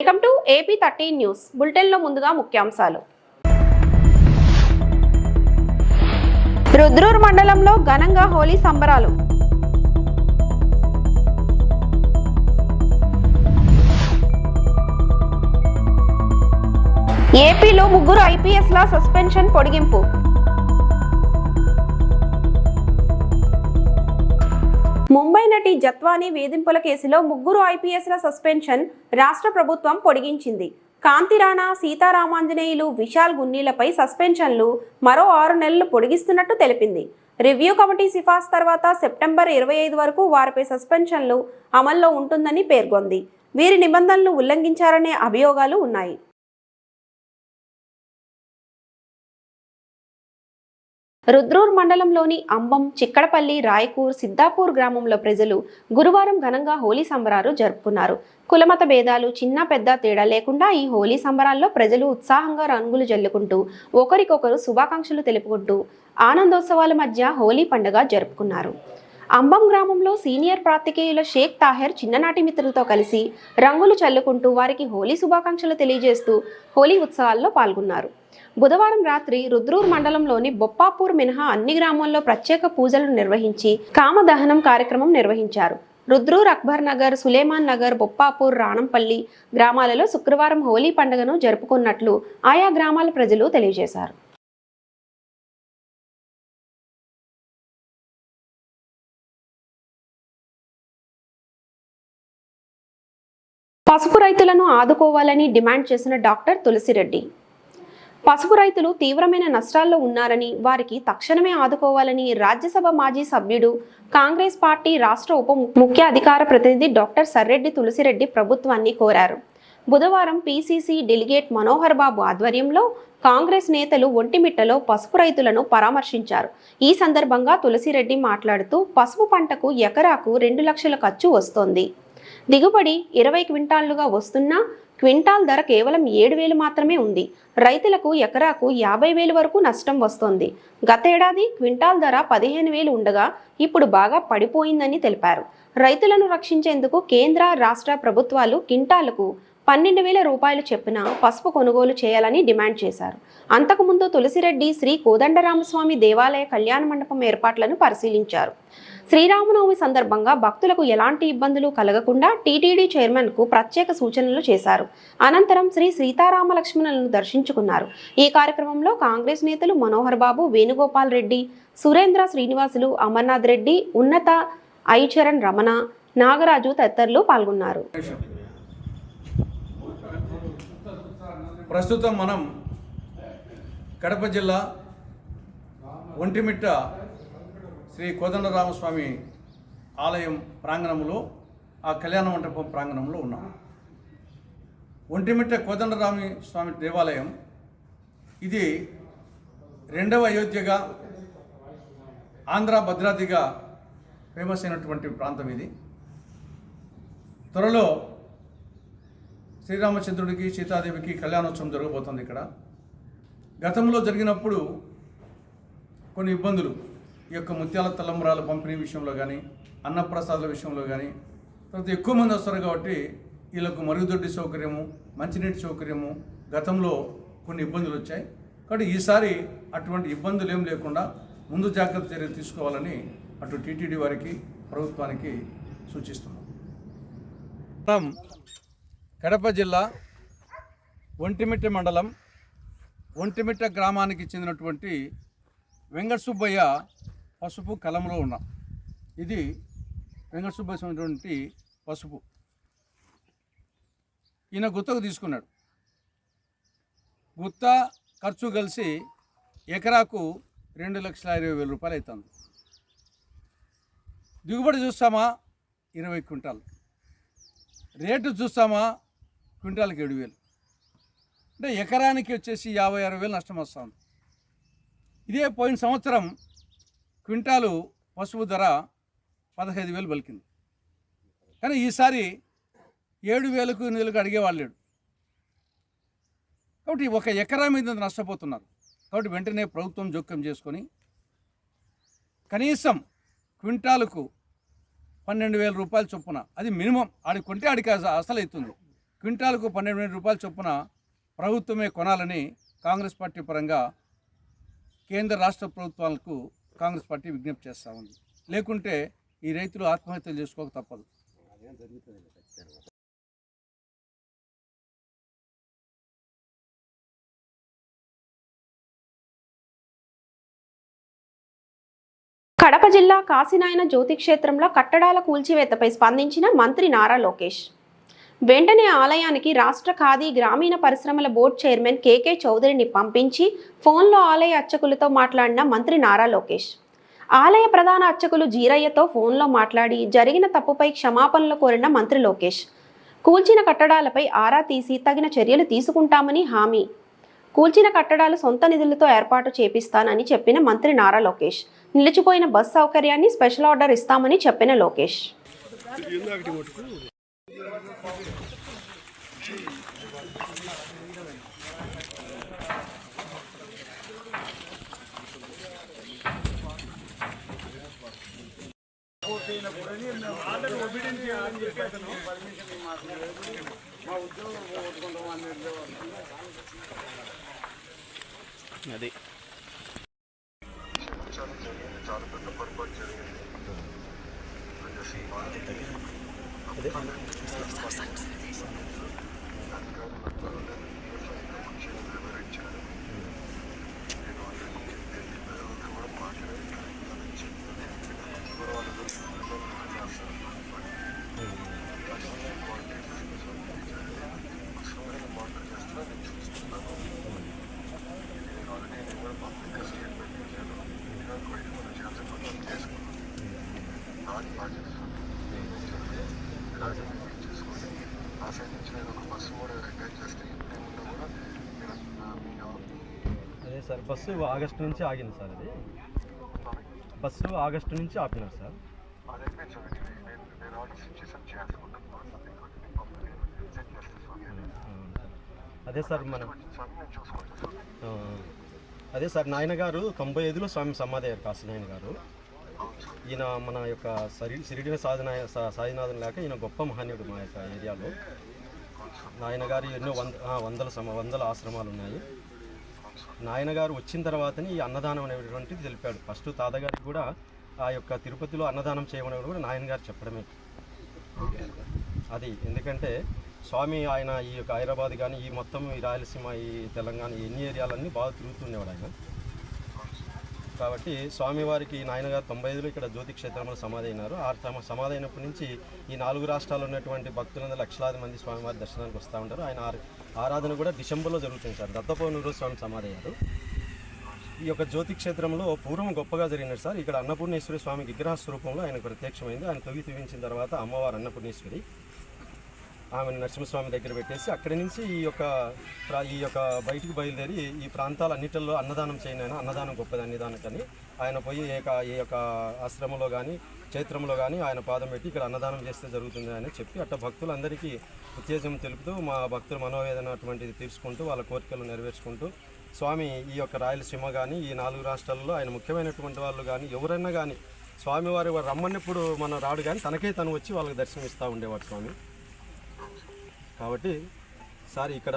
Welcome to AP 13 news bulletin లో ముందుగా ముఖ్యాంశాలు. రుద్రూర్ మండలంలో ఘనంగా హోలీ సంబరాలు. ఏపీలో ముగ్గురు ఐపీఎస్ల సస్పెన్షన్ పొడిగింపు. ముంబై నటి జత్వానీ వేధింపుల కేసులో ముగ్గురు ఐపీఎస్ల సస్పెన్షన్ రాష్ట్ర ప్రభుత్వం పొడిగించింది. కాంతి రాణా, సీతారామాంజనేయులు, విశాల్ గున్నీలపై సస్పెన్షన్లు మరో 6 నెలలు పొడిగిస్తున్నట్టు తెలిపింది. రివ్యూ కమిటీ సిఫార్సు తర్వాత సెప్టెంబర్ 25 వరకు వారిపై సస్పెన్షన్లు అమల్లో ఉంటుందని పేర్కొంది. వీరి నిబంధనలు ఉల్లంఘించారనే అభియోగాలు ఉన్నాయి. రుద్రూర్ మండలంలోని అంబం, చిక్కడపల్లి, రాయకూర్, సిద్దాపూర్ గ్రామంలో ప్రజలు గురువారం ఘనంగా హోలీ సంబరాలు జరుపుకున్నారు. కులమత భేదాలు చిన్న పెద్ద తేడా లేకుండా ఈ హోలీ సంబరాల్లో ప్రజలు ఉత్సాహంగా రంగులు జల్లుకుంటూ ఒకరికొకరు శుభాకాంక్షలు తెలుపుకుంటూ ఆనందోత్సవాల మధ్య హోలీ పండుగ జరుపుకున్నారు. అంబం గ్రామంలో సీనియర్ పాత్రికేయుల షేక్ తాహెర్ చిన్ననాటి మిత్రులతో కలిసి రంగులు చల్లుకుంటూ వారికి హోలీ శుభాకాంక్షలు తెలియజేస్తూ హోలీ ఉత్సవాల్లో పాల్గొన్నారు. బుధవారం రాత్రి రుద్రూర్ మండలంలోని బొప్పాపూర్ మినహా అన్ని గ్రామాల్లో ప్రత్యేక పూజలు నిర్వహించి కామదహనం కార్యక్రమం నిర్వహించారు. రుద్రూర్, అక్బర్ నగర్, సులేమాన్ నగర్, బొప్పాపూర్, రాణంపల్లి గ్రామాలలో శుక్రవారం హోలీ పండుగను జరుపుకున్నట్లు ఆయా గ్రామాల ప్రజలు తెలియజేశారు. పసుపు రైతులను ఆదుకోవాలని డిమాండ్ చేసిన డాక్టర్ తులసిరెడ్డి. పసుపు రైతులు తీవ్రమైన నష్టాల్లో ఉన్నారని, వారికి తక్షణమే ఆదుకోవాలని రాజ్యసభ మాజీ సభ్యుడు, కాంగ్రెస్ పార్టీ రాష్ట్ర ఉప ముఖ్య అధికార ప్రతినిధి డాక్టర్ సర్రెడ్డి తులసిరెడ్డి ప్రభుత్వాన్ని కోరారు. బుధవారం పీసీసీ డెలిగేట్ మనోహర్ బాబు ఆధ్వర్యంలో కాంగ్రెస్ నేతలు ఒంటిమిట్టలో పసుపు రైతులను పరామర్శించారు. ఈ సందర్భంగా తులసిరెడ్డి మాట్లాడుతూ పసుపు పంటకు ఎకరాకు 2 లక్షల ఖర్చు వస్తోంది. దిగుబడి 20 క్వింటాళ్లుగా వస్తున్నా క్వింటాల్ ధర కేవలం 7,000 మాత్రమే ఉంది. రైతులకు ఎకరాకు 50,000 వరకు నష్టం వస్తోంది. గతేడాది క్వింటాల్ ధర 15,000 ఉండగా ఇప్పుడు బాగా పడిపోయిందని తెలిపారు. రైతులను రక్షించేందుకు కేంద్ర, రాష్ట్ర ప్రభుత్వాలు క్వింటాలకు 12,000 రూపాయలు చొప్పున పసుపు కొనుగోలు చేయాలని డిమాండ్ చేశారు. అంతకుముందు తులసిరెడ్డి శ్రీ కోదండరామస్వామి దేవాలయ కళ్యాణ మండపం ఏర్పాట్లను పరిశీలించారు. శ్రీరామనవమి సందర్భంగా భక్తులకు ఎలాంటి ఇబ్బందులు కలగకుండా టీటీడీ చైర్మన్కు ప్రత్యేక సూచనలు చేశారు. అనంతరం శ్రీ సీతారామ లక్ష్మణులను దర్శించుకున్నారు. ఈ కార్యక్రమంలో కాంగ్రెస్ నేతలు మనోహర్ బాబు, వేణుగోపాల్ రెడ్డి, సురేంద్ర శ్రీనివాసులు, అమర్నాథ్ రెడ్డి, ఉన్నత, ఐచరణ్ రమణ, నాగరాజు తదితరులు పాల్గొన్నారు. ప్రస్తుతం మనం కడప జిల్లా ఒంటిమిట్ట శ్రీ కోదండరామస్వామి ఆలయం ప్రాంగణంలో, ఆ కళ్యాణ మండపం ప్రాంగణంలో ఉన్నాం. ఒంటిమిట్ట కోదండరామ స్వామి దేవాలయం ఇది 2వ అయోధ్యగా, ఆంధ్ర భద్రాద్రిగా ఫేమస్ అయినటువంటి ప్రాంతం. ఇది త్వరలో శ్రీరామచంద్రుడికి, సీతాదేవికి కళ్యాణోత్సవం జరగబోతుంది. ఇక్కడ గతంలో జరిగినప్పుడు కొన్ని ఇబ్బందులు, ఈ యొక్క ముత్యాల తలంబ్రాల పంపిణీ విషయంలో కానీ, అన్నప్రసాదాల విషయంలో కానీ, తర్వాత ఎక్కువ మంది వస్తారు కాబట్టి వీళ్ళకు మరుగుదొడ్డి సౌకర్యము, మంచినీటి సౌకర్యము గతంలో కొన్ని ఇబ్బందులు వచ్చాయి. కాబట్టి ఈసారి అటువంటి ఇబ్బందులు ఏం లేకుండా ముందు జాగ్రత్త చర్యలు తీసుకోవాలని అటు టీటీడీ వారికి, ప్రభుత్వానికి సూచిస్తున్నాం. కడప జిల్లా ఒంటిమిట్ట మండలం ఒంటిమిట్ట గ్రామానికి చెందినటువంటి వెంకట సుబ్బయ్య పసుపు కలంలో ఉన్నాం. ఇది వెంకట సుబ్బయ్య చెందినటువంటి పసుపు. ఈయన గుత్తకు తీసుకున్నాడు. గుత్త ఖర్చు కలిసి ఎకరాకు 2,20,000 రూపాయలు అవుతుంది. దిగుబడి చూస్తామా 20 క్వింటాలు, రేటు చూస్తామా క్వింటాల్కి 7,000, అంటే ఎకరానికి వచ్చేసి 56,000 నష్టం వస్తుంది. ఇదే పోయిన సంవత్సరం క్వింటాలు పసుపు ధర 15,000 పలికింది. కానీ ఈసారి 7,000కు 8,000కు అడిగేవాళ్ళు లేడు. కాబట్టి 1 ఎకరా మీద నష్టపోతున్నారు. కాబట్టి వెంటనే ప్రభుత్వం జోక్యం చేసుకొని కనీసం క్వింటాలకు 12,000 రూపాయలు చొప్పున, అది మినిమం, ఆడికి కొంటే ఆడికి అసలు అవుతుంది. క్వింటాలకు 12,000 రూపాయల చొప్పున ప్రభుత్వమే కొనాలని కాంగ్రెస్ పార్టీ పరంగా కేంద్ర రాష్ట్ర ప్రభుత్వాలకు కాంగ్రెస్ పార్టీ విజ్ఞప్తి చేస్తూ ఉంది. లేకుంటే ఈ రైతులు ఆత్మహత్యలు చేసుకోక తప్పదు. కడప జిల్లా కాశీనాయన జ్యోతి క్షేత్రంలో కట్టడాల కూల్చివేతపై స్పందించిన మంత్రి నారా లోకేష్. వెంటనే ఆలయానికి రాష్ట్ర ఖాదీ గ్రామీణ పరిశ్రమల బోర్డు చైర్మన్ కేకే చౌదరిని పంపించి ఫోన్లో ఆలయ అర్చకులతో మాట్లాడిన మంత్రి నారా లోకేష్. ఆలయ ప్రధాన అర్చకులు జీరయ్యతో ఫోన్లో మాట్లాడి జరిగిన తప్పుపై క్షమాపణలు కోరిన మంత్రి లోకేష్. కూల్చిన కట్టడాలపై ఆరా తీసి తగిన చర్యలు తీసుకుంటామని హామీ. కూల్చిన కట్టడాలు సొంత నిధులతో ఏర్పాటు చేపిస్తానని చెప్పిన మంత్రి నారా లోకేష్. నిలిచిపోయిన బస్ సౌకర్యాన్ని స్పెషల్ ఆర్డర్ ఇస్తామని చెప్పిన లోకేష్. అది అదే సార్, బస్సు ఆగస్టు నుంచి ఆగింది సార్. అది బస్సు ఆగస్టు నుంచి ఆపినారు సార్. అదే సార్ అదే సార్, నాయన గారు 95లో స్వామి సమాధి అయ్యారు. కాశీనాయన గారు ఈయన మన యొక్క సిరిడిన సాధినాథం లేక ఈయన గొప్ప మహనీయుడు మా యొక్క ఏరియాలో. నాయన గారు ఎన్నో వందల ఆశ్రమాలు ఉన్నాయి. నాయన గారు వచ్చిన తర్వాతనే ఈ అన్నదానం అనేటువంటిది తెలిపాడు. ఫస్ట్ తాతగారికి కూడా ఆ యొక్క తిరుపతిలో అన్నదానం చేయమని కూడా నాయన గారు చెప్పడమే అది. ఎందుకంటే స్వామి ఆయన ఈ యొక్క హైదరాబాద్ కానీ ఈ మొత్తం ఈ రాయలసీమ ఈ తెలంగాణ ఎన్ని ఏరియాలన్నీ బాగా తిరుగుతుండేవాడు ఆయన. కాబట్టి స్వామివారికి నాయనగారు 95లో ఇక్కడ జ్యోతి క్షేత్రంలో సమాధి అయినారు. ఆ సమాధి అయినప్పటి నుంచి ఈ 4 రాష్ట్రాల్లో ఉన్నటువంటి భక్తులందరూ లక్షలాది మంది స్వామివారి దర్శనానికి వస్తూ ఉంటారు. ఆయన ఆరాధన కూడా డిసెంబర్లో జరుగుతుంది సార్. దత్తపౌర్ణమి రోజు స్వామి సమాధి అయ్యారు. ఈ యొక్క జ్యోతి క్షేత్రంలో పూర్వం గొప్పగా జరిగినారు సార్. ఇక్కడ అన్నపూర్ణేశ్వరి స్వామి విగ్రహ స్వరూపంలో ఆయన ప్రత్యక్షమైంది. ఆయన తవ్వించిన తర్వాత అమ్మవారు అన్నపూర్ణేశ్వరి ఆమెను నరసింహస్వామి దగ్గర పెట్టేసి అక్కడి నుంచి ఈ యొక్క బయటికి బయలుదేరి ఈ ప్రాంతాలన్నిటిలో అన్నదానం చేయను, అన్నదానం గొప్పది అన్నదానికని ఆయన పోయి ఈ యొక్క ఆశ్రమంలో కానీ క్షేత్రంలో కానీ ఆయన పాదం పెట్టి ఇక్కడ అన్నదానం చేస్తే జరుగుతుంది అని చెప్పి అట్లా భక్తులందరికీ ఉత్తేజం తెలుపుతూ మా భక్తుల మనోవేదన అటువంటిది తీర్చుకుంటూ వాళ్ళ కోరికలు నెరవేర్చుకుంటూ స్వామి ఈ యొక్క రాయలసీమ కానీ ఈ 4 రాష్ట్రాల్లో ఆయన ముఖ్యమైనటువంటి వాళ్ళు కానీ ఎవరైనా కానీ స్వామివారి రమ్మన్నప్పుడు మన రాడు కానీ తనకే తను వచ్చి వాళ్ళకి దర్శనం ఇస్తూ ఉండేవాడు స్వామి. కాబట్టి సార్ ఇక్కడ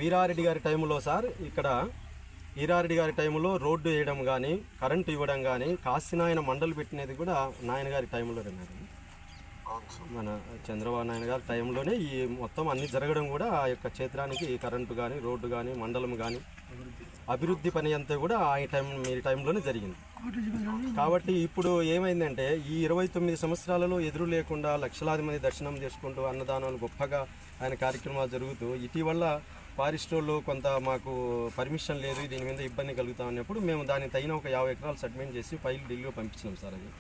వీరారెడ్డి గారి టైంలో సార్ ఇక్కడ వీరారెడ్డి గారి టైంలో రోడ్డు వేయడం కానీ కరెంటు ఇవ్వడం కానీ కాశీనాయన మండలి పెట్టినది కూడా నాయన గారి టైంలోనే మేడం. మన చంద్రబాబు నాయుడు గారి టైంలోనే ఈ మొత్తం అన్ని జరగడం కూడా ఆ యొక్క క్షేత్రానికి కరెంటు కానీ రోడ్డు కానీ మండలం కానీ అభివృద్ధి పని అంతా కూడా మీ టైంలోనే జరిగింది. కాబట్టి ఇప్పుడు ఏమైందంటే ఈ 29 సంవత్సరాలలో ఎదురు లేకుండా లక్షలాది మంది దర్శనం చేసుకుంటూ అన్నదానాలు గొప్పగా ఆయన కార్యక్రమాలు జరుగుతూ ఇటీవల ఫారెస్ట్ వాళ్ళు కొంత మాకు పర్మిషన్ లేదు, దీని మీద ఇబ్బంది కలుగుతాం అన్నప్పుడు మేము దానికి తగిన ఒక 50 ఎకరాలు సబ్మిట్ చేసి ఫైల్ ఢిల్లీలో పంపించినాం సార్. అది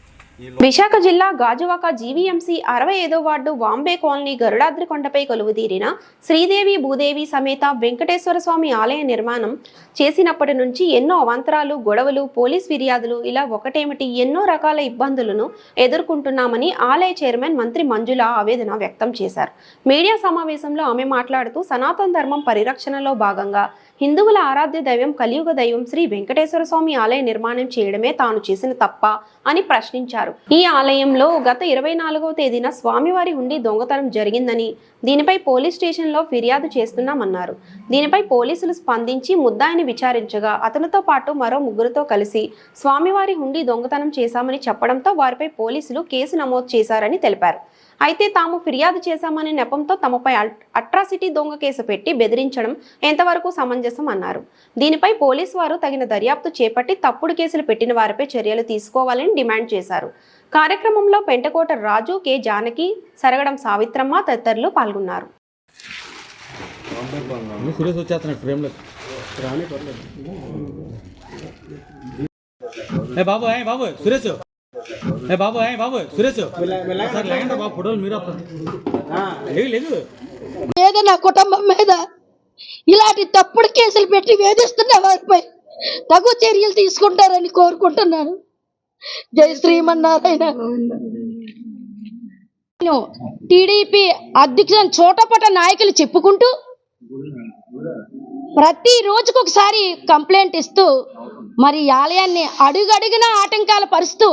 విశాఖ జిల్లా గాజువాక జీవీఎంసీ 65వ వార్డు వాంబే కాలనీ గరుడాద్రి కొండపై కొలువుదీరిన శ్రీదేవి భూదేవి సమేత వెంకటేశ్వర స్వామి ఆలయ నిర్మాణం చేసినప్పటి నుంచి ఎన్నో అవాంతరాలు, గొడవలు, పోలీస్ ఫిర్యాదులు ఇలా ఒకటేమిటి ఎన్నో రకాల ఇబ్బందులను ఎదుర్కొంటున్నామని ఆలయ చైర్మన్ మంత్రి మంజుల ఆవేదన వ్యక్తం చేశారు. మీడియా సమావేశంలో ఆమె మాట్లాడుతూ సనాతన ధర్మం పరిరక్షణలో భాగంగా హిందువుల ఆరాధ్య దైవం కలియుగ దైవం శ్రీ వెంకటేశ్వర స్వామి ఆలయ నిర్మాణం చేయడమే తాను చేసిన తప్ప అని ప్రశ్నించారు. ఈ ఆలయంలో గత 24వ తేదీన స్వామివారి హుండీ దొంగతనం జరిగిందని, దీనిపై పోలీస్ స్టేషన్లో ఫిర్యాదు చేస్తున్నామన్నారు. దీనిపై పోలీసులు స్పందించి ముద్దాయిని విచారించగా అతనితో పాటు మరో ముగ్గురితో కలిసి స్వామివారి హుండీ దొంగతనం చేశామని చెప్పడంతో వారిపై పోలీసులు కేసు నమోదు చేశారని తెలిపారు. అయితే తాము ఫిర్యాదు చేశామనే నెపంతో తమపై అట్రాసిటీ దొంగ కేసు పెట్టి బెదిరించడం ఎంతవరకు సమంజసం అన్నారు. దీనిపై పోలీసు వారు తగిన దర్యాప్తు చేపట్టి తప్పుడు కేసులు పెట్టిన వారిపై చర్యలు తీసుకోవాలని డిమాండ్ చేశారు. కార్యక్రమంలో పెంటకోట రాజు, కె జానకి, సరగడం సావిత్రమ్మ తదితరులు పాల్గొన్నారు. బాబు సురేష్ బాబు సురేష్ బాబు ఫోటోలు మీరు లేదు మీద నా కుటుంబం మీద ఇలాంటి తప్పుడు కేసులు పెట్టి వేధిస్తున్న వారిపై తగు చర్యలు తీసుకుంటారని కోరుకుంటున్నాను. జై శ్రీమన్నారాయణ. టీడీపీ అధ్యక్షులను చోటపట నాయకులు చెప్పుకుంటూ ప్రతి రోజుకు ఒకసారి కంప్లైంట్ ఇస్తూ మరి ఆలయాన్ని అడుగడుగునా ఆటంకాలు పరుస్తూ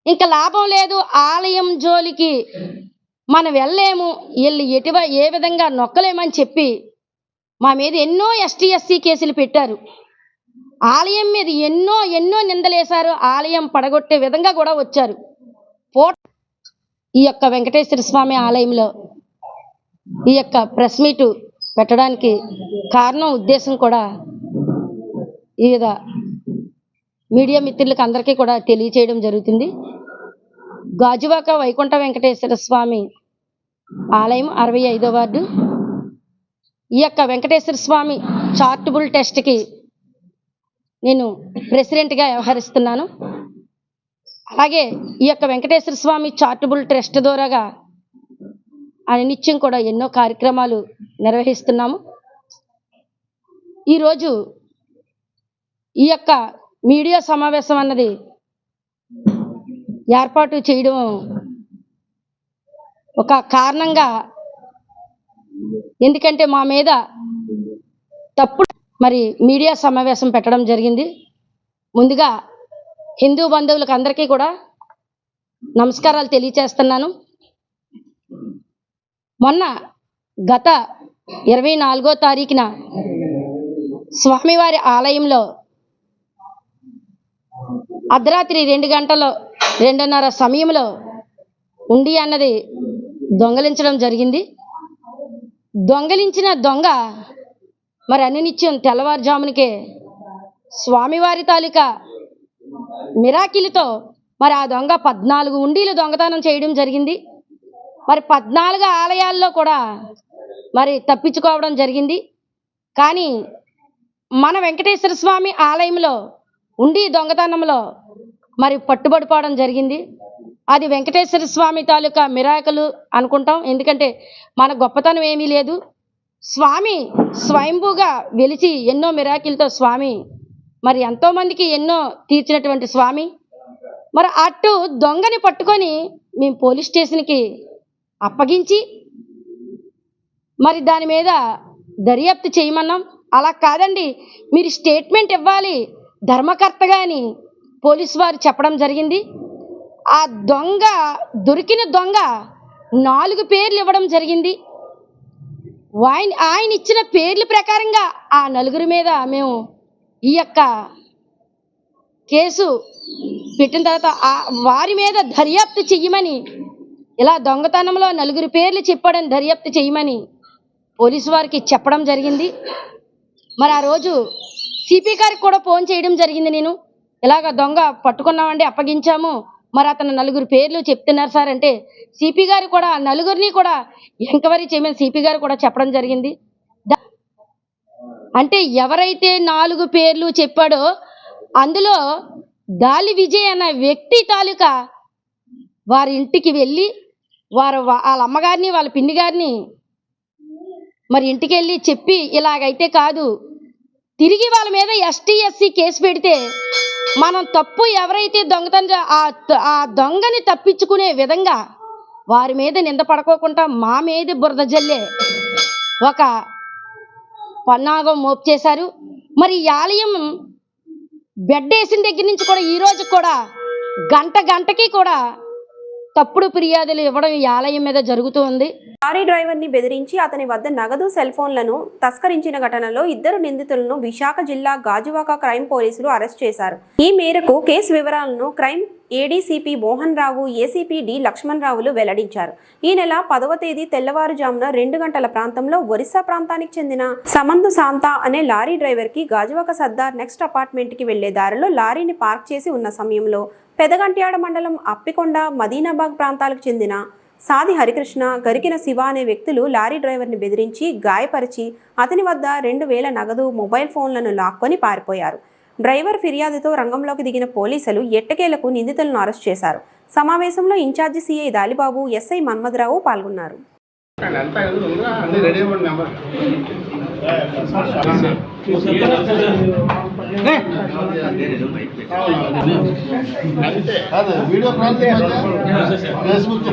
ఇంకా లాభం లేదు, ఆలయం జోలికి మనం వెళ్ళలేము, వీళ్ళు ఏ విధంగా నొక్కలేమని చెప్పి మా మీద ఎన్నో ST/SC కేసులు పెట్టారు. ఆలయం మీద ఎన్నో నిందలేశారు. ఆలయం పడగొట్టే విధంగా కూడా వచ్చారు. ఈ యొక్క వెంకటేశ్వర స్వామి ఆలయంలో ఈ యొక్క ప్రెస్ మీటు పెట్టడానికి కారణం, ఉద్దేశం కూడా వివిధ మీడియా మిత్రులకు అందరికీ కూడా తెలియచేయడం జరుగుతుంది. గాజువాక వైకుంఠ వెంకటేశ్వర స్వామి ఆలయం 65వ వార్డు. ఈ యొక్క వెంకటేశ్వర స్వామి చారిటబుల్ ట్రస్ట్కి నేను ప్రెసిడెంట్గా వ్యవహరిస్తున్నాను. అలాగే ఈ యొక్క వెంకటేశ్వర స్వామి చారిటబుల్ ట్రస్ట్ ద్వారాగా నిత్యం కూడా ఎన్నో కార్యక్రమాలు నిర్వహిస్తున్నాము. ఈరోజు ఈ యొక్క మీడియా సమావేశం అన్నది ఏర్పాటు చేయడం ఒక కారణంగా, ఎందుకంటే మా మీద తప్పుడు మరి మీడియా సమావేశం పెట్టడం జరిగింది. ముందుగా హిందూ బంధువులకు అందరికీ కూడా నమస్కారాలు తెలియచేస్తున్నాను. మొన్న గత 24వ తారీఖున స్వామివారి ఆలయంలో అర్ధరాత్రి 2:30 సమయంలో ఉండి అన్నది దొంగలించడం జరిగింది. దొంగలించిన దొంగ మరి అనినిత్యం తెల్లవారుజామునికే స్వామివారి తాలూకా మిరాకిలతో మరి ఆ దొంగ 14 ఉండీలు దొంగతనం చేయడం జరిగింది. మరి 14 ఆలయాల్లో కూడా మరి తప్పించుకోవడం జరిగింది. కానీ మన వెంకటేశ్వర స్వామి ఆలయంలో ఉండి దొంగతనంలో మరి పట్టుబడిపోవడం జరిగింది. అది వెంకటేశ్వర స్వామి తాలూకా మిరాకిల్ అనుకుంటాం. ఎందుకంటే మన గొప్పతనం ఏమీ లేదు. స్వామి స్వయంభూగా వెలిచి ఎన్నో మిరాకిల్తో స్వామి మరి ఎంతోమందికి ఎన్నో తీర్చినటువంటి స్వామి. మరి అటు దొంగని పట్టుకొని మేము పోలీస్ స్టేషన్కి అప్పగించి మరి దాని మీద దర్యాప్తు చేయమన్నాం. అలా కాదండి, మీరు స్టేట్మెంట్ ఇవ్వాలి ధర్మకర్తగా అని పోలీసు వారు చెప్పడం జరిగింది. ఆ దొంగ దొరికిన దొంగ 4 పేర్లు ఇవ్వడం జరిగింది. ఆయన ఇచ్చిన పేర్ల ప్రకారంగా ఆ 4 మీద మేము ఈ యొక్క కేసు పెట్టిన తర్వాత వారి మీద దర్యాప్తు చెయ్యమని, ఇలా దొంగతనంలో 4 పేర్లు చెప్పాడని దర్యాప్తు చేయమని పోలీసు వారికి చెప్పడం జరిగింది. మరి ఆ రోజు సిపి గారికి కూడా ఫోన్ చేయడం జరిగింది. నేను ఇలాగ దొంగ పట్టుకున్నామండి, అప్పగించాము, మరి అతను 4 పేర్లు చెప్తున్నారు సార్ అంటే సిపి గారు కూడా 4 కూడా ఎంక్వైరీ చేయమని సిపి గారు కూడా చెప్పడం జరిగింది. అంటే ఎవరైతే 4 పేర్లు చెప్పాడో అందులో దాలి విజయ్ అన్న వ్యక్తి తాలూకా వారి ఇంటికి వెళ్ళి వాళ్ళ అమ్మగారిని వాళ్ళ పిన్ని గారిని మరి ఇంటికి వెళ్ళి చెప్పి ఇలాగైతే కాదు, తిరిగి వాళ్ళ మీద ST/SC కేసు పెడితే మనం తప్పు ఎవరైతే దొంగతనం ఆ దొంగని తప్పించుకునే విధంగా వారి మీద నింద పడుకోకుండా మా మీద బురద జల్లే ఒక పన్నాగం మోపు చేశారు. మరి ఈ ఆలయం బెడ్ వేసిన దగ్గర నుంచి కూడా ఈ రోజు కూడా గంటకి కూడా తప్పుడు ఫిర్యాదులు ఇవ్వడం ఈ ఆలయం మీద జరుగుతూ ఉంది. లారీ డ్రైవర్ని బెదిరించి అతని వద్ద నగదు, సెల్ ఫోన్లను తస్కరించిన ఘటనలో 2 నిందితులను విశాఖ జిల్లా గాజువాక క్రైమ్ పోలీసులు అరెస్ట్ చేశారు. ఈ మేరకు కేసు వివరాలను crime ADCP Mohan Rao, ACP D Laxman రావులు వెల్లడించారు. ఈ నెల 10వ తేదీ తెల్లవారుజామున 2 గంటల ప్రాంతంలో ఒరిస్సా ప్రాంతానికి చెందిన సమందు శాంతా అనే లారీ డ్రైవర్ కి గాజువాక సర్దార్ నెక్స్ట్ అపార్ట్మెంట్ కి వెళ్లే దారిలో లారీని పార్క్ చేసి ఉన్న సమయంలో పెదగంట్యాడ మండలం అప్పికొండ, మదీనాబాగ్ ప్రాంతాలకు చెందిన సాది హరికృష్ణ, గరికిన శివ అనే వ్యక్తులు లారీ డ్రైవర్ని బెదిరించి గాయపరిచి అతని వద్ద 2000 నగదు, మొబైల్ ఫోన్లను లాక్కొని పారిపోయారు. డ్రైవర్ ఫిర్యాదుతో రంగంలోకి దిగిన పోలీసులు ఎట్టకేలకు నిందితులను అరెస్ట్ చేశారు. సమావేశంలో incharge CI Dalibabu, SI Manmatharao పాల్గొన్నారు. వీడియో ఫేస్బుక్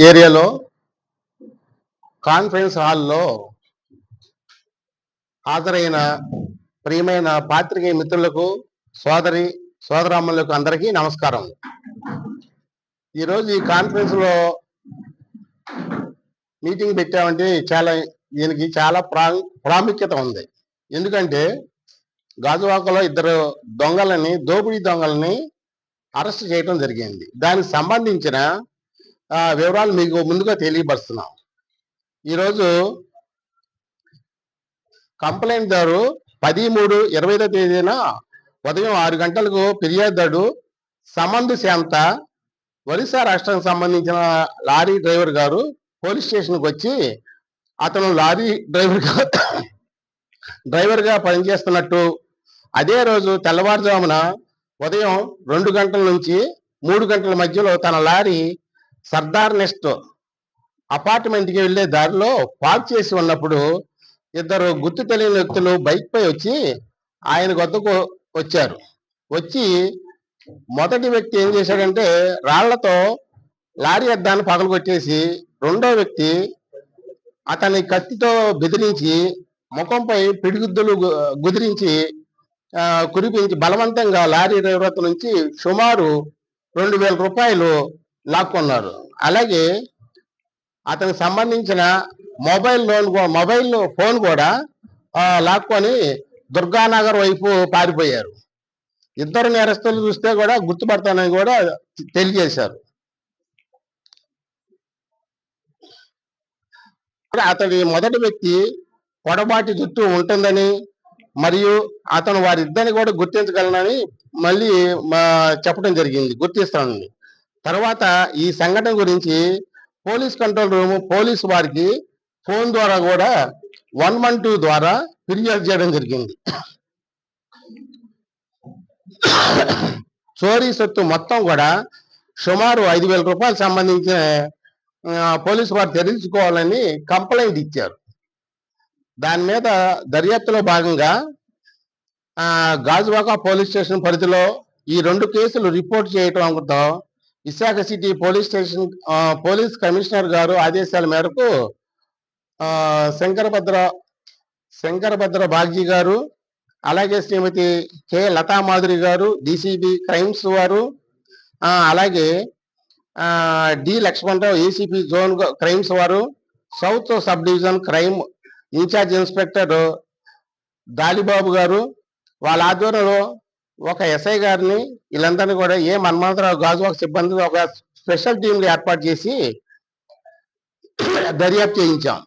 ఏరియాలో కాన్ఫరెన్స్ హాల్లో హాజరైన ప్రియమైన పాత్రికేయ మిత్రులకు, సోదరామ్మలకు అందరికీ నమస్కారం. ఈరోజు ఈ కాన్ఫరెన్స్ లో మీటింగ్ పెట్టామంటే దీనికి చాలా ప్రాముఖ్యత ఉంది. ఎందుకంటే గాజువాకలో 2 దోపిడీ దొంగలని అరెస్ట్ చేయడం జరిగింది. దానికి సంబంధించిన వివరాలు మీకు ముందుగా తెలియపరుస్తున్నాం. ఈరోజు కంప్లైంట్ దారు 13/3/25 తేదీన ఉదయం 6 గంటలకు ఫిర్యాదుదారు సమందు శాంత, ఒరిస్సా రాష్ట్రానికి సంబంధించిన లారీ డ్రైవర్ గారు పోలీస్ స్టేషన్కి వచ్చి అతను లారీ డ్రైవర్గా పనిచేస్తున్నట్టు, అదే రోజు తెల్లవారుజామున ఉదయం 2 గంటల నుంచి 3 గంటల మధ్యలో తన లారీ సర్దార్ నెక్స్ట్ అపార్ట్మెంట్కి వెళ్లే దారిలో పార్క్ చేసి ఉన్నప్పుడు 2 గుర్తు తెలియని వ్యక్తులు బైక్ పై వచ్చి ఆయన వద్దకు వచ్చారు. వచ్చి మొదటి వ్యక్తి ఏం చేశాడంటే రాళ్లతో లారీ అద్దాన్ని పగలగొట్టేసి, రెండో వ్యక్తి అతని కత్తితో బెదిరించి ముఖంపై పిడిగుద్దులు గుదిరించి కురిపించి బలవంతంగా లారీ డ్రైవర్ నుంచి సుమారు 2000 రూపాయలు లాక్కున్నారు. అలాగే అతనికి సంబంధించిన మొబైల్ ఫోన్ కూడా లాక్కొని దుర్గానగర్ వైపు పారిపోయారు. 2 నేరస్తులు చూస్తే కూడా గుర్తుపడతానని కూడా తెలియజేశారు. అతడి మొదటి వ్యక్తి పొడబాటి జుట్టు ఉంటుందని మరియు అతను వారిద్దరిని కూడా గుర్తించగలనని మళ్ళీ చెప్పడం జరిగింది, గుర్తిస్తానని. తర్వాత ఈ సంఘటన గురించి పోలీస్ కంట్రోల్ రూమ్ పోలీసు వారికి ఫోన్ ద్వారా కూడా 112 ద్వారా ఫిర్యాదు చేయడం జరిగింది. చోరీ సొత్తు మొత్తం కూడా సుమారు 5000 రూపాయలు సంబంధించిన పోలీసు వారు తెలుసుకోవాలని కంప్లైంట్ ఇచ్చారు. దాని మీద దర్యాప్తులో భాగంగా గాజువాక పోలీస్ స్టేషన్ పరిధిలో ఈ 2 కేసులు రిపోర్ట్ చేయడంతో Visakha city police station police commissioner గారు ఆదేశాల మేరకు శంకరభద్ర బాగ్జీ గారు, అలాగే శ్రీమతి కె లతా మాధురి గారు డీసీబీ క్రైమ్స్ వారు, అలాగే D Lakshmanarao ACP zone crimes వారు, south sub division crime incharge inspector Dalibabu గారు, వాళ్ళ ఆధ్వర్యంలో ఒక ఎస్ఐ గారిని వీళ్ళందరినీ కూడా మన్మథరావు గాజువాక సిబ్బంది ఒక స్పెషల్ టీంలు ఏర్పాటు చేసి దర్యాప్తు చేయించాం.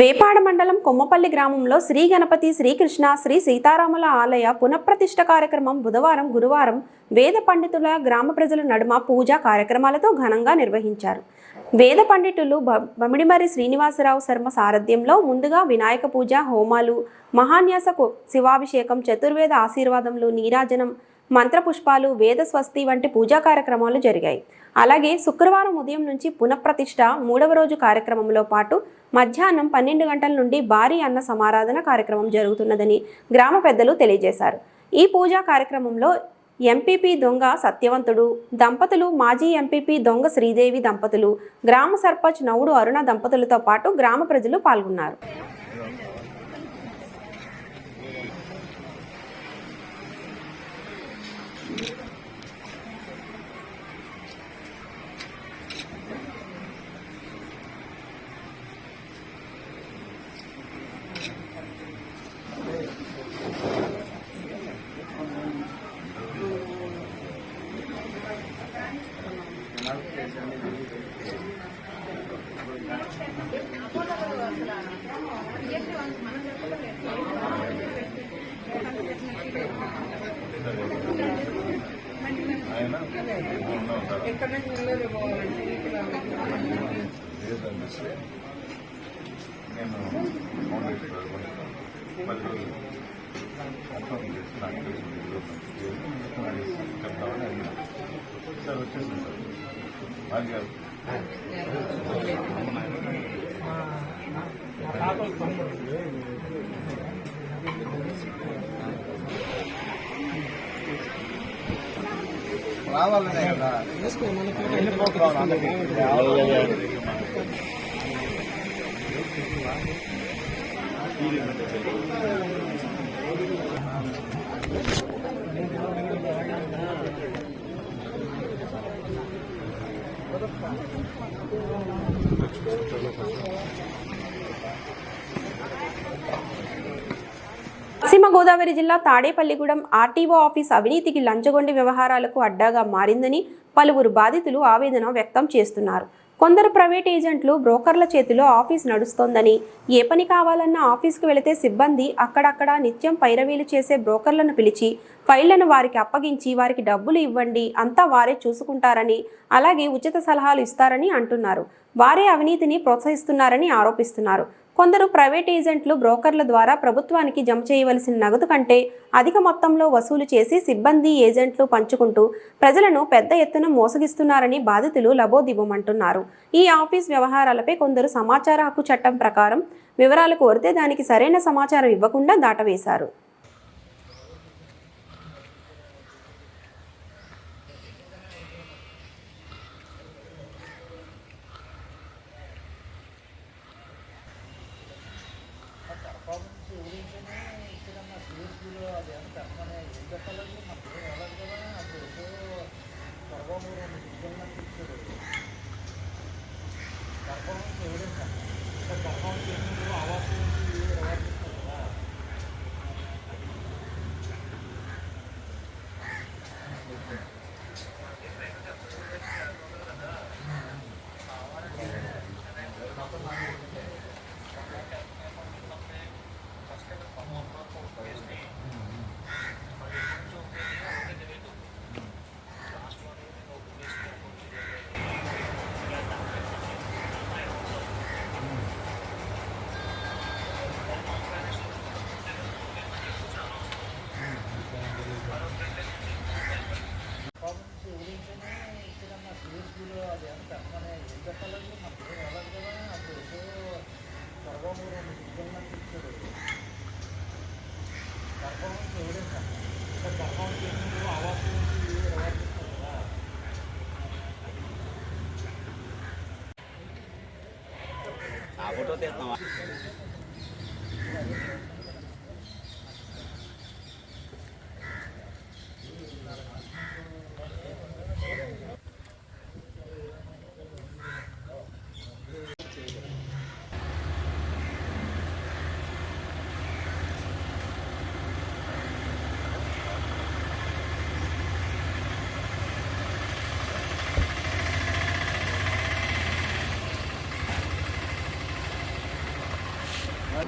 వేపాడ మండలం కొమ్మపల్లి గ్రామంలో శ్రీ గణపతి, శ్రీకృష్ణ, శ్రీ సీతారాముల ఆలయ పునఃప్రతిష్ఠ కార్యక్రమం బుధవారం, గురువారం వేద పండితుల, గ్రామ ప్రజల నడుమ పూజా కార్యక్రమాలతో ఘనంగా నిర్వహించారు. వేద పండితులు బమిడిమర్రి శ్రీనివాసరావు శర్మ సారథ్యంలో ముందుగా వినాయక పూజ, హోమాలు, మహాన్యాస శివాభిషేకం, చతుర్వేద ఆశీర్వాదములు, నీరాజనం, మంత్రపుష్పాలు, వేద స్వస్తి వంటి పూజా కార్యక్రమాలు జరిగాయి. అలాగే శుక్రవారం ఉదయం నుంచి పునఃప్రతిష్ఠ 3వ రోజు కార్యక్రమంలో పాటు మధ్యాహ్నం 12 గంటల నుండి భారీ అన్న సమారాధన కార్యక్రమం జరుగుతున్నదని గ్రామ పెద్దలు తెలియజేశారు. ఈ పూజా కార్యక్రమంలో ఎంపీపీ దొంగ సత్యవంతుడు దంపతులు, మాజీ ఎంపీపీ దొంగ శ్రీదేవి దంపతులు, గ్రామ సర్పంచ్ నవుడు అరుణ దంపతులతో పాటు గ్రామ ప్రజలు పాల్గొన్నారు. పశ్చిమ గోదావరి జిల్లా తాడేపల్లిగూడెం ఆర్టీఓ ఆఫీస్ అవినీతికి లంచగొండి వ్యవహారాలకు అడ్డాగా మారిందని పలువురు బాధితులు ఆవేదన వ్యక్తం చేస్తున్నారు. కొందరు ప్రైవేట్ ఏజెంట్లు, బ్రోకర్ల చేతిలో ఆఫీస్ నడుస్తోందని, ఏ పని కావాలన్నా ఆఫీస్కు వెళితే సిబ్బంది అక్కడక్కడ నిత్యం పైరవీలు చేసే బ్రోకర్లను పిలిచి ఫైళ్లను వారికి అప్పగించి వారికి డబ్బులు ఇవ్వండి, అంతా వారే చూసుకుంటారని, అలాగే ఉచిత సలహాలు ఇస్తారని అంటున్నారు. వారే అవినీతిని ప్రోత్సహిస్తున్నారని ఆరోపిస్తున్నారు. కొందరు ప్రైవేట్ ఏజెంట్లు, బ్రోకర్ల ద్వారా ప్రభుత్వానికి జమ చేయవలసిన నగదు కంటే అధిక మొత్తంలో వసూలు చేసి సిబ్బంది, ఏజెంట్లు పంచుకుంటూ ప్రజలను పెద్ద ఎత్తున మోసగిస్తున్నారని బాధితులు లబోదిబోమంటున్నారు. ఈ ఆఫీస్ వ్యవహారాలపై కొందరు సమాచార హక్కు చట్టం ప్రకారం వివరాలు కోరితే దానికి సరైన సమాచారం ఇవ్వకుండా దాటవేశారు.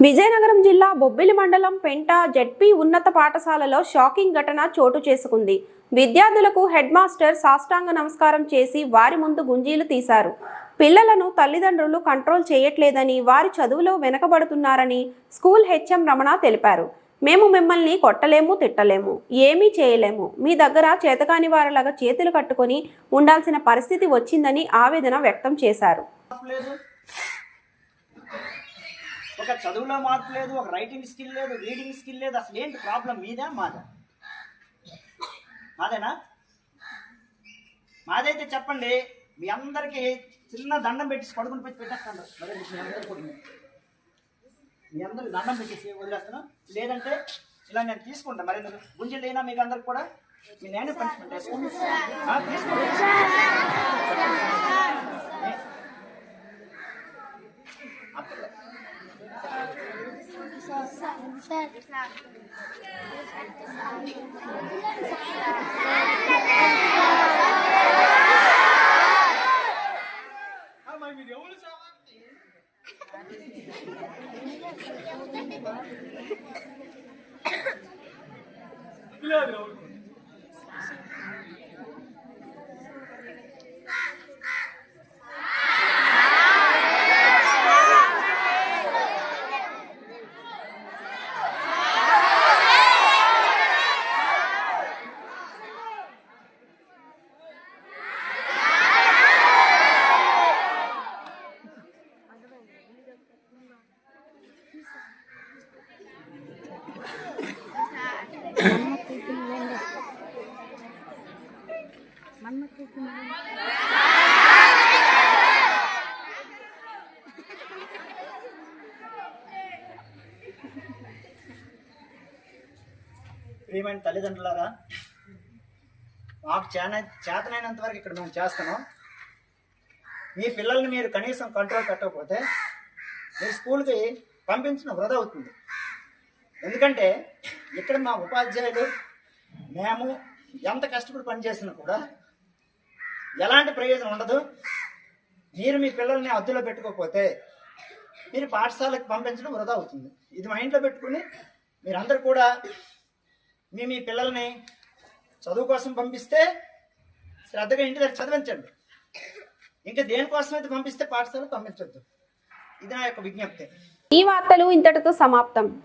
విజయనగరం జిల్లా బొబ్బిలి మండలం పెంట జెడ్పీ ఉన్నత పాఠశాలలో షాకింగ్ ఘటన చోటు చేసుకుంది. విద్యార్థులకు హెడ్ మాస్టర్ సాష్టాంగ నమస్కారం చేసి వారి ముందు గుంజీలు తీశారు. పిల్లలను తల్లిదండ్రులు కంట్రోల్ చేయట్లేదని, వారి చదువులో వెనకబడుతున్నారని స్కూల్ హెచ్ఎం రమణ తెలిపారు. మేము మిమ్మల్ని కొట్టలేము, తిట్టలేము, ఏమీ చేయలేము. మీ దగ్గర చేతకాని వారిలాగా చేతులు కట్టుకొని ఉండాల్సిన పరిస్థితి వచ్చిందని ఆవేదన వ్యక్తం చేశారు. లేదు, ఒక చదువులో మార్పు లేదు, ఒక రైటింగ్ స్కిల్ లేదు, రీడింగ్ స్కిల్ లేదు. అసలు ఏంటి ప్రాబ్లం? మీదా మాదా? మాదేనా? మాదైతే చెప్పండి. మీ అందరికీ చిన్న దండం పెట్టి పడుకుని పెట్టి పెట్టేస్తాను. మరి మీ అందరికి దండం పెట్టేసి వదిలేస్తాను. లేదంటే ఇలా నేను తీసుకుంటాను. మరి గుంజలు అయినా మీకు అందరికి కూడా మీ నేను పనిష్మెంట్ వేసుకోండి. తీసుకోండి. ప్రియమైన తల్లిదండ్రులారా, మాకు చేతనైనంత వరకు ఇక్కడ మేము చేస్తున్నాం. మీ పిల్లల్ని మీరు కనీసం కంట్రోల్ పెట్టకపోతే మీరు స్కూల్కి పంపించడం వృధా అవుతుంది. ఎందుకంటే ఇక్కడ మా ఉపాధ్యాయులు మేము ఎంత కష్టపడి పనిచేసినా కూడా ఎలాంటి ప్రయోజనం ఉండదు. మీరు మీ పిల్లల్ని అద్దులో పెట్టుకోకపోతే మీరు పాఠశాలకు పంపించడం వృధా అవుతుంది. ఇది మా ఇంట్లో పెట్టుకుని మీరందరూ కూడా మీ పిల్లల్ని చదువు కోసం పంపిస్తే శ్రద్ధగా ఇంటి దగ్గర చదివించండి. ఇంకా దేనికోసం అయితే పంపిస్తే పాఠశాలకు పంపించొద్దు. ఇది నా యొక్క విజ్ఞప్తి. ఈ వార్తలు ఇంతటితో సమాప్తం.